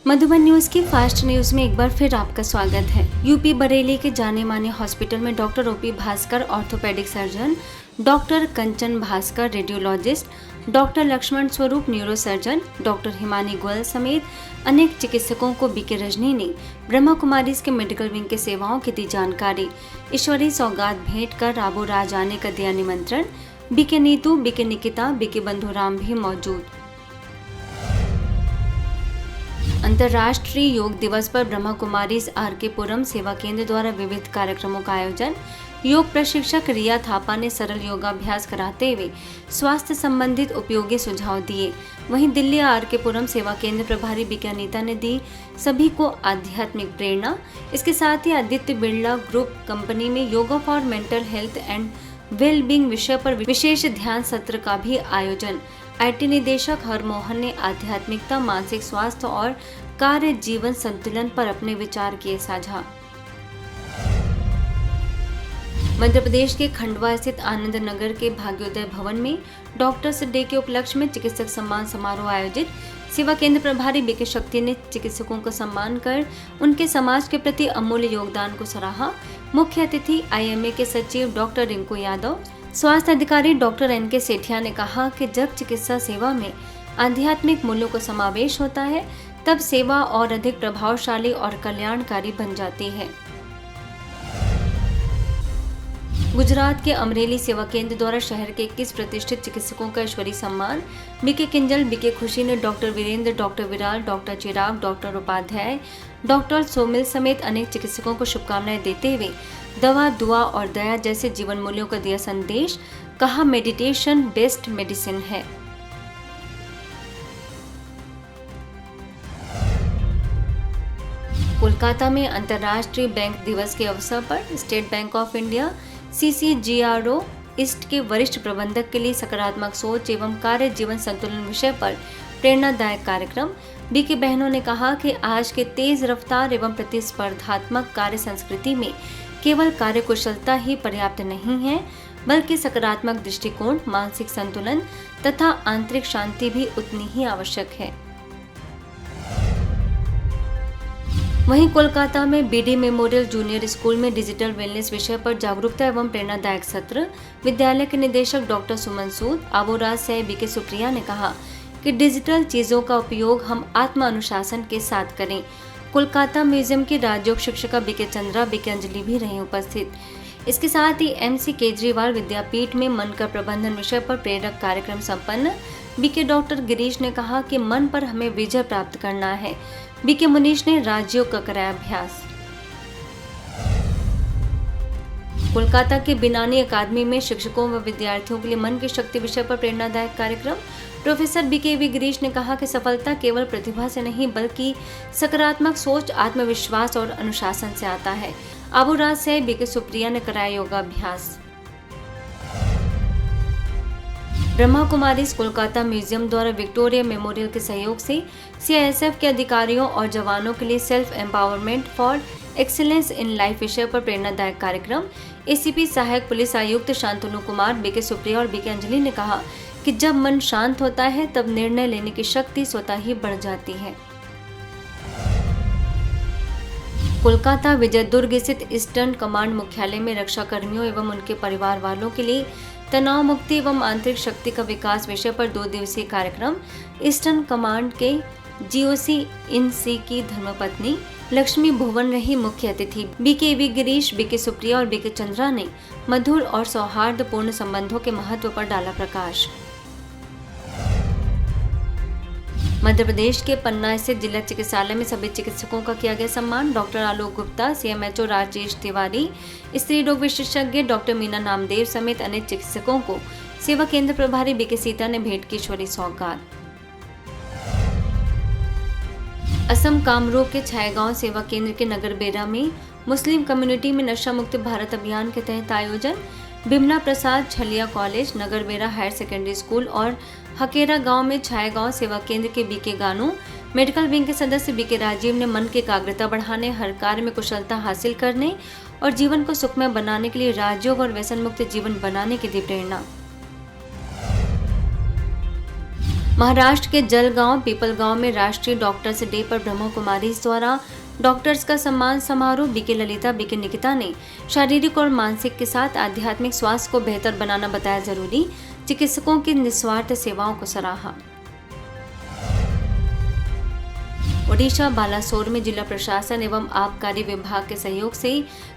Madhuban news की fast news में एक बार फिर आपका स्वागत है। यूपी बरेली के जाने माने हॉस्पिटल में doctor OP Bhaskar orthopaedic surgeon, doctor Kanchan Bhaskar radiologist, doctor Laxman Swaroop neuro surgeon, doctor Himani Goyal समेत अनेक चिकित्सकों को बीके रजनी ने ब्रह्मा कुमारीज के मेडिकल विंग की सेवाओं की दी जानकारी। ईश्वरीय सौगात भेंट कर राबो राज आने का दिया निमंत्रण। BK Neetu, BK Nikita, BK Bandhuram भी मौजूद। अंतर्राष्ट्रीय योग दिवस पर ब्रह्मा कुमारीज आर.के. पुरम सेवा केंद्र द्वारा विविध कार्यक्रमों का आयोजन। योग प्रशिक्षक रिया थापा ने सरल योगाभ्यास कराते हुए स्वास्थ्य संबंधित उपयोगी सुझाव दिए। वहीं दिल्ली आर.के. पुरम सेवा केंद्र प्रभारी बीके अनीता ने दी सभी को आध्यात्मिक प्रेरणा। इसके साथ ही आदित्य बिरला ग्रुप कंपनी में yoga for mental health and well being विषय पर विशेष ध्यान सत्र का भी आयोजन। आईटी निदेशक हरमोहन ने आध्यात्मिकता, मानसिक स्वास्थ्य और कार्य जीवन संतुलन पर अपने विचार किए साझा। मध्य प्रदेश के खंडवा स्थित आनंद नगर के भाग्योदय भवन में डॉक्टर्स डे के उपलक्ष्य में चिकित्सक सम्मान समारोह आयोजित। सेवा केंद्र प्रभारी बीके शक्ति ने चिकित्सकों का सम्मान कर उनके समाज के प्रति अमूल्य योगदान को सराहा। मुख्य अतिथि आईएमए के सचिव डॉक्टर रिंकू यादव, स्वास्थ्य अधिकारी डॉक्टर एन.के. सेठिया ने कहा कि जब चिकित्सा सेवा में आध्यात्मिक मूल्यों का समावेश होता है तब सेवा और अधिक प्रभावशाली और कल्याणकारी बन जाती है। गुजरात के अमरेली सेवा केंद्र द्वारा शहर के 21 प्रतिष्ठित चिकित्सकों का ईश्वरीय सम्मान। बीके किंजल, बीके खुशी ने doctor Virendra, doctor Viral, doctor Chirag, doctor Upadhyay, doctor Somil समेत अनेक चिकित्सकों को शुभकामनाएं देते हुए दवा, दुआ और दया जैसे जीवन मूल्यों का दिया संदेश। कहा, मेडिटेशन बेस्ट मेडिसिन है। कोलकाता में अंतर्राष्ट्रीय बैंक दिवस के अवसर पर state bank of India CCGRO east के वरिष्ठ प्रबंधक के लिए सकारात्मक सोच एवं कार्य जीवन संतुलन विषय पर प्रेरणादायक कार्यक्रम। बीके बहनों ने कहा कि आज के तेज रफ्तार एवं प्रतिस्पर्धात्मक कार्य संस्कृति में केवल कार्य कुशलता ही पर्याप्त नहीं है, बल्कि सकारात्मक दृष्टिकोण, मानसिक संतुलन तथा आंतरिक शांति भी उतनी ही आवश्यक है। वहीं कोलकाता में बीडी मेमोरियल जूनियर स्कूल में डिजिटल वेलनेस विषय पर जागरूकता एवं प्रेरणादायक सत्र। विद्यालय के निदेशक डॉक्टर सुमन सूद, आबोराज से बीके सुप्रिया ने कहा कि डिजिटल चीजों का उपयोग हम आत्म अनुशासन के साथ करें। कोलकाता म्यूजियम की राजयोग शिक्षिका बीके चंद्रा, बीके अंजलि भी रही उपस्थित। इसके साथ ही MC केजरीवाल विद्यापीठ में मन का प्रबंधन विषय पर प्रेरक कार्यक्रम संपन्न। बीके डॉक्टर गिरीश ने कहा कि मन पर हमें विजय प्राप्त करना है। बीके मुनीश ने राजयोग का कराया अभ्यास। कोलकाता के बिनानी अकादमी में शिक्षकों व विद्यार्थियों के लिए मन की शक्ति विषय पर प्रेरणादायक कार्यक्रम। प्रोफेसर BKV गिरीश ने कहा कि सफलता केवल प्रतिभा से नहीं बल्कि सकारात्मक सोच, आत्मविश्वास और अनुशासन से आता है। आबूराज से बीके सुप्रिया ने कराया योगाभ्यास। ब्रह्मा कुमारीज कोलकाता म्यूजियम द्वारा विक्टोरिया मेमोरियल के सहयोग से CISF के अधिकारियों और जवानों के लिए self empowerment for excellence in life विषय पर प्रेरणादायक कार्यक्रम। ACP सहायक पुलिस आयुक्त शांतनु कुमार, बीके सुप्रिया और बीके अंजलि ने कहा कि जब मन शांत होता है तब निर्णय लेने की शक्ति स्वतः ही बढ़ जाती है। कोलकाता विजय दुर्ग स्थित ईस्टर्न कमांड मुख्यालय में रक्षा कर्मियों एवं उनके परिवार वालों के लिए तनाव मुक्ति एवं आंतरिक शक्ति का विकास विषय पर 2 दिवसीय कार्यक्रम। ईस्टर्न कमांड के GOC इन सी की धर्मपत्नी लक्ष्मी भुवन रही मुख्य अतिथि। BKV गिरीश, बीके सुप्रिया और बीके चंद्रा ने मधुर और सौहार्दपूर्ण संबंधों के महत्व पर डाला प्रकाश। मध्य प्रदेश के पन्ना स्थित जिला चिकित्सालय में सभी चिकित्सकों का किया गया सम्मान। डॉक्टर आलोक गुप्ता, CMHO राजेश तिवारी, स्त्री रोग विशेषज्ञ डॉक्टर मीना नामदेव समेत अनेक चिकित्सकों को सेवा केंद्र प्रभारी बीके सीता ने भेंट की ईश्वरीय सौगात। असम कामरूप के छायागांव सेवा केंद्र के नगर बेरा में मुस्लिम कम्युनिटी में नशा मुक्त भारत अभियान के तहत आयोजन। बिमला प्रसाद छलिया कॉलेज, नगर बेरा हायर सेकेंडरी स्कूल और हकेरा गांव में छायागांव सेवा केंद्र के बीके गानू, मेडिकल विंग के सदस्य बीके राजीव ने मन की एकाग्रता बढ़ाने, हर कार्य में कुशलता हासिल करने और जीवन को सुखमय बनाने के लिए राजयोग और व्यसन मुक्त जीवन बनाने की दी प्रेरणा। महाराष्ट्र के जलगांव पीपलगांव में राष्ट्रीय डॉक्टर्स डे पर ब्रह्मा कुमारीज द्वारा डॉक्टर्स का सम्मान समारोह। बीके ललिता बीके निकिता ने शारीरिक और मानसिक के साथ आध्यात्मिक स्वास्थ्य को बेहतर बनाना बताया जरूरी। चिकित्सकों की निस्वार्थ सेवाओं को सराहा। ओडिशा बालासोर में जिला प्रशासन एवं आबकारी विभाग के सहयोग से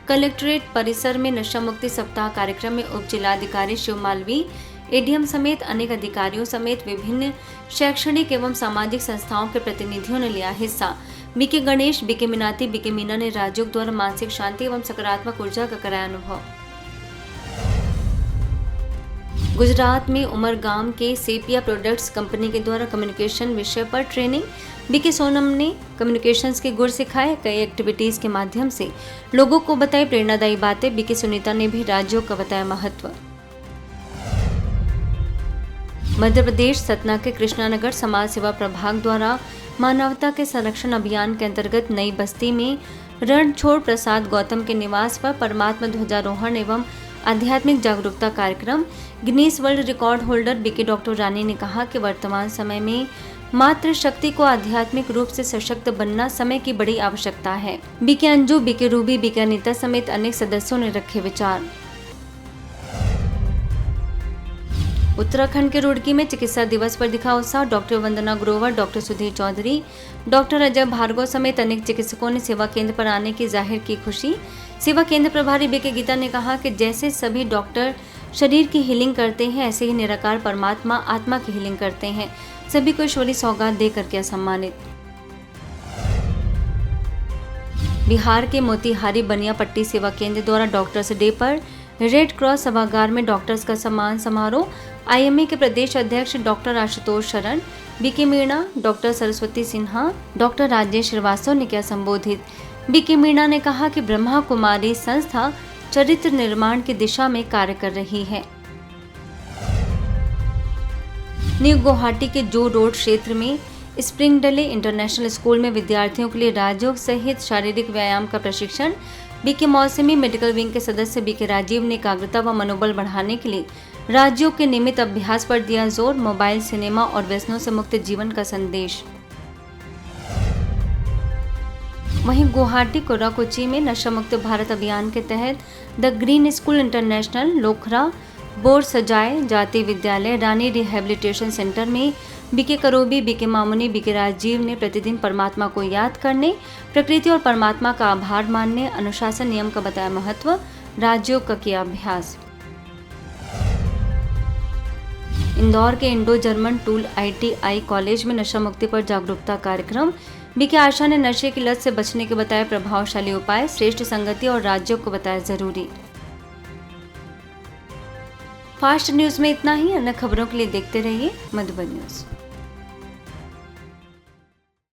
कलेक्ट्रेट परिसर में नशा मुक्ति सप्ताह कार्यक्रम में उप जिलाधिकारी शिव मालवी, एडीएम समेत अनेक अधिकारियों समेत विभिन्न शैक्षणिक एवं सामाजिक संस्थाओं के प्रतिनिधियों ने लिया हिस्सा। BK Ganesh BK Minati BK Meena ने राजयोग द्वारा मानसिक शांति एवं सकारात्मक ऊर्जा का कराया अनुभव। गुजरात में उमरगाम के सेपिया प्रोडक्ट्स कंपनी के द्वारा कम्युनिकेशन विषय पर ट्रेनिंग। बीके सोनम ने कम्युनिकेशंस के गुर सिखाए। कई एक्टिविटीज के माध्यम से लोगों को बताई प्रेरणादायी बातें। बीके सुनीता ने भी राजयोग का बताया महत्व। मध्य प्रदेश सतना के कृष्णानगर समाज सेवा प्रभाग द्वारा मानवता के संरक्षण अभियान के अंतर्गत नई बस्ती में रणछोड़ प्रसाद गौतम के निवास पर परमात्मा ध्वजारोहण एवं आध्यात्मिक जागरूकता कार्यक्रम। Guinness world record holder BK doctor Rani ने कहा कि वर्तमान समय में मातृ शक्ति को आध्यात्मिक रूप से सशक्त बनना समय की बड़ी आवश्यकता है। BK Anju BK Ruby BK Anita समेत अनेक सदस्यों ने रखे विचार। उत्तराखंड के रुड़की में चिकित्सा दिवस पर दिखा उत्साह। डॉक्टर वंदना ग्रोवर, डॉक्टर सुधीर चौधरी, डॉक्टर अजय भार्गव समेत अनेक चिकित्सकों ने सेवा केंद्र पर आने की जाहिर की खुशी। सेवा केंद्र प्रभारी बीके गीता ने कहा कि जैसे सभी डॉक्टर शरीर की हीलिंग करते हैं, ऐसे ही निराकार परमात्मा आत्मा की हीलिंग करते हैं। सभी को ईश्वरीय सौगात देकर किया सम्मानित। बिहार के मोतिहारी बनियापट्टी सेवा केंद्र द्वारा डॉक्टर्स डे पर रेड क्रॉस सभागार में डॉक्टर्स का सम्मान समारोह। आईएमए के प्रदेश अध्यक्ष doctor Ashutosh Sharan, BK Meena, doctor Saraswati Sinha, doctor Rajesh Srivastava ने किया संबोधित। बीके मीणा ने कहा कि ब्रह्मा कुमारी संस्था चरित्र निर्माण की दिशा में कार्य कर रही है। न्यू गुवाहाटी के जो रोड क्षेत्र में स्प्रिंगडले इंटरनेशनल स्कूल में विद्यार्थियों के लिए राजयोग सहित शारीरिक व्यायाम का प्रशिक्षण। बीके मौसमी मेडिकल विंग के सदस्य बीके राजीव ने एकाग्रता व मनोबल बढ़ाने के लिए राजयोग के नियमित अभ्यास पर दिया जोर। मोबाइल, सिनेमा और व्यसनों से मुक्त जीवन का संदेश। वहीं गुवाहाटी कोराकोची में नशा मुक्त भारत अभियान के तहत the green school international, Lokhra, बोर सजाए जातीय विद्यालय, रानी रिहेबिलिटेशन सेंटर में BK Karobi, BK Mamuni, BK Rajeev ने प्रतिदिन परमात्मा को याद करने, प्रकृति और परमात्मा का आभार मानने, अनुशासन नियम का बताया महत्व। राजयोग का किया अभ्यास। इंदौर के Indo German tool ITI college में नशा मुक्ति पर जागरूकता कार्यक्रम। बीके आशा ने नशे की लत से बचने के बताए प्रभावशाली उपाय। श्रेष्ठ संगति और राजयोग को बताया जरूरी। फास्ट न्यूज में इतना ही। अन्य खबरों के लिए देखते रहिए मधुबन न्यूज।